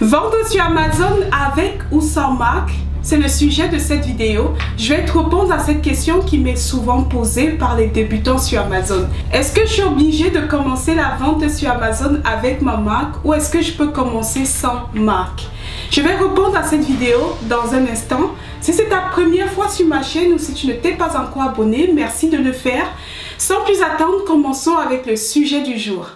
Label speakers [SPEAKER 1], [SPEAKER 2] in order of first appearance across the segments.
[SPEAKER 1] Vendre sur Amazon avec ou sans marque, c'est le sujet de cette vidéo. Je vais te répondre à cette question qui m'est souvent posée par les débutants sur Amazon. Est-ce que je suis obligée de commencer la vente sur Amazon avec ma marque ou est-ce que je peux commencer sans marque? Je vais répondre à cette vidéo dans un instant. Si c'est ta première fois sur ma chaîne ou si tu ne t'es pas encore abonné, merci de le faire. Sans plus attendre, commençons avec le sujet du jour.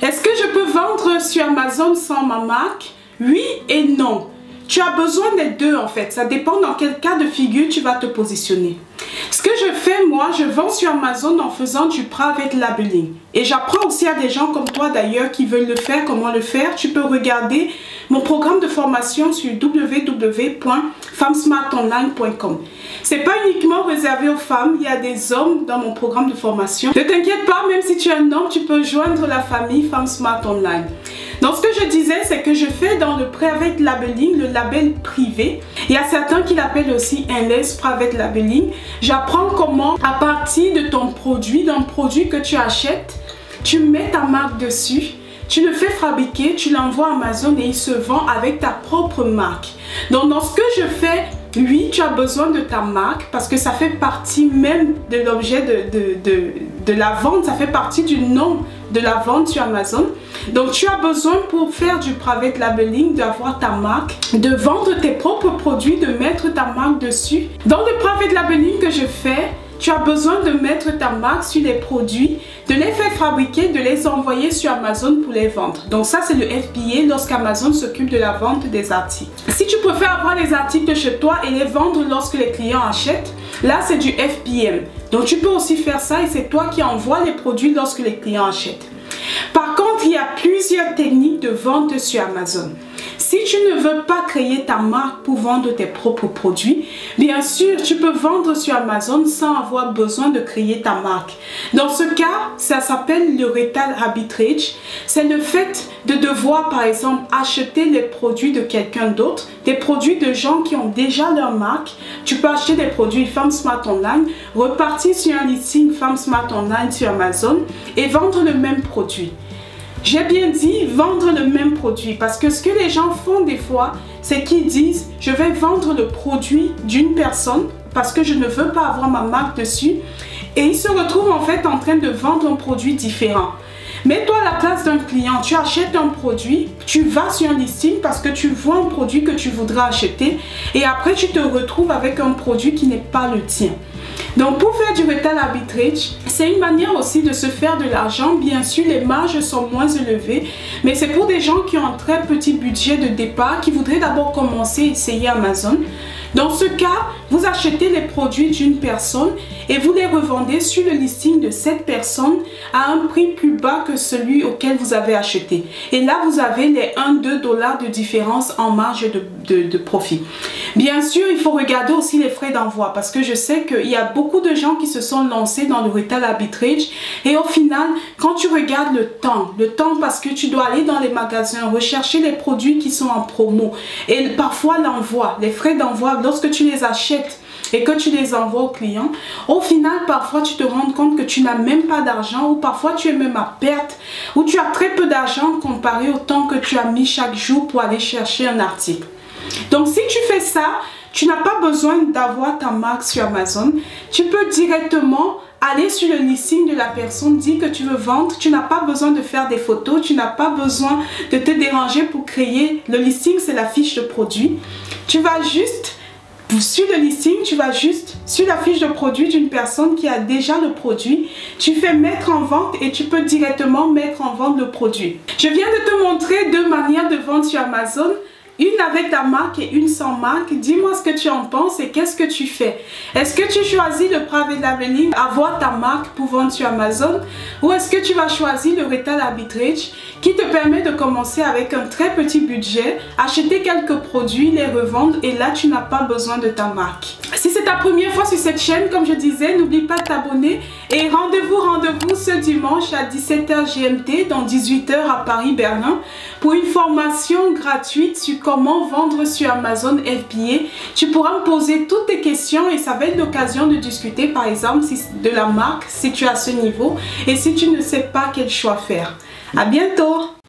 [SPEAKER 1] Est-ce que je peux vendre sur Amazon sans ma marque? Oui et non. Tu as besoin des deux en fait. Ça dépend dans quel cas de figure tu vas te positionner. Ce que je fais, moi, je vends sur Amazon en faisant du private labeling. Et j'apprends aussi à des gens comme toi d'ailleurs qui veulent le faire, comment le faire. Tu peux regarder mon programme de formation sur www.femmesmartonline.com. C'est pas uniquement réservé aux femmes, il y a des hommes dans mon programme de formation. Ne t'inquiète pas, même si tu es un homme, tu peux joindre la famille Femmes Smart Online. Donc ce que je disais, c'est que je fais dans le private labeling, le label privé. Il y a certains qui l'appellent aussi endless private labeling. J'apprends comment, à partir de ton produit, d'un produit que tu achètes, tu mets ta marque dessus. Tu le fais fabriquer, tu l'envoies à Amazon et il se vend avec ta propre marque. Donc dans ce que je fais, oui, tu as besoin de ta marque parce que ça fait partie même de l'objet de la vente, ça fait partie du nom de la vente sur Amazon. Donc tu as besoin pour faire du private labeling d'avoir ta marque, de vendre tes propres produits, de mettre ta marque dessus. Dans le private labeling que je fais, tu as besoin de mettre ta marque sur les produits, de les faire fabriquer, de les envoyer sur Amazon pour les vendre. Donc ça, c'est le FBA lorsqu'Amazon s'occupe de la vente des articles. Si tu préfères avoir les articles chez toi et les vendre lorsque les clients achètent, là, c'est du FBM. Donc tu peux aussi faire ça et c'est toi qui envoies les produits lorsque les clients achètent. Par contre, il y a plusieurs techniques de vente sur Amazon. Si tu ne veux pas créer ta marque pour vendre tes propres produits, bien sûr, tu peux vendre sur Amazon sans avoir besoin de créer ta marque. Dans ce cas, ça s'appelle le retail arbitrage. C'est le fait de devoir, par exemple, acheter les produits de quelqu'un d'autre, des produits de gens qui ont déjà leur marque. Tu peux acheter des produits Femmes Smart Online, repartir sur un listing Femmes Smart Online sur Amazon et vendre le même produit. J'ai bien dit vendre le même produit parce que ce que les gens font des fois, c'est qu'ils disent je vais vendre le produit d'une personne parce que je ne veux pas avoir ma marque dessus et ils se retrouvent en fait en train de vendre un produit différent. Mets-toi à la place d'un client, tu achètes un produit, tu vas sur un listing parce que tu vois un produit que tu voudras acheter et après tu te retrouves avec un produit qui n'est pas le tien. Donc pour faire du retail arbitrage, c'est une manière aussi de se faire de l'argent. Bien sûr, les marges sont moins élevées, mais c'est pour des gens qui ont un très petit budget de départ, qui voudraient d'abord commencer à essayer Amazon. Dans ce cas, vous achetez les produits d'une personne et vous les revendez sur le listing de cette personne à un prix plus bas que celui auquel vous avez acheté. Et là, vous avez les 1-2 $ de différence en marge de profit. Bien sûr, il faut regarder aussi les frais d'envoi parce que je sais qu'il y a beaucoup de gens qui se sont lancés dans le retail arbitrage et au final, quand tu regardes le temps parce que tu dois aller dans les magasins, rechercher les produits qui sont en promo et parfois l'envoi, les frais d'envoi, lorsque tu les achètes et que tu les envoies aux clients, au final, parfois, tu te rends compte que tu n'as même pas d'argent ou parfois, tu es même à perte ou tu as très peu d'argent comparé au temps que tu as mis chaque jour pour aller chercher un article. Donc, si tu fais ça, tu n'as pas besoin d'avoir ta marque sur Amazon. Tu peux directement aller sur le listing de la personne, dire que tu veux vendre. Tu n'as pas besoin de faire des photos, tu n'as pas besoin de te déranger pour créer. Le listing, c'est la fiche de produit. Tu vas juste sur le listing, tu vas juste sur la fiche de produit d'une personne qui a déjà le produit. Tu fais mettre en vente et tu peux directement mettre en vente le produit. Je viens de te montrer deux manières de vendre sur Amazon. Une avec ta marque et une sans marque. Dis-moi ce que tu en penses et qu'est-ce que tu fais. Est-ce que tu choisis le private labeling, avoir ta marque pour vendre sur Amazon, ou est-ce que tu vas choisir le retail arbitrage qui te permet de commencer avec un très petit budget, acheter quelques produits, les revendre et là tu n'as pas besoin de ta marque. Si c'est ta première fois sur cette chaîne, comme je disais, n'oublie pas de t'abonner. Et rendez-vous ce dimanche à 17h GMT, dans 18h à Paris, Berlin, pour une formation gratuite sur comment vendre sur Amazon FBA. Tu pourras me poser toutes tes questions et ça va être l'occasion de discuter, par exemple, de la marque, si tu es à ce niveau et si tu ne sais pas quel choix faire. À bientôt!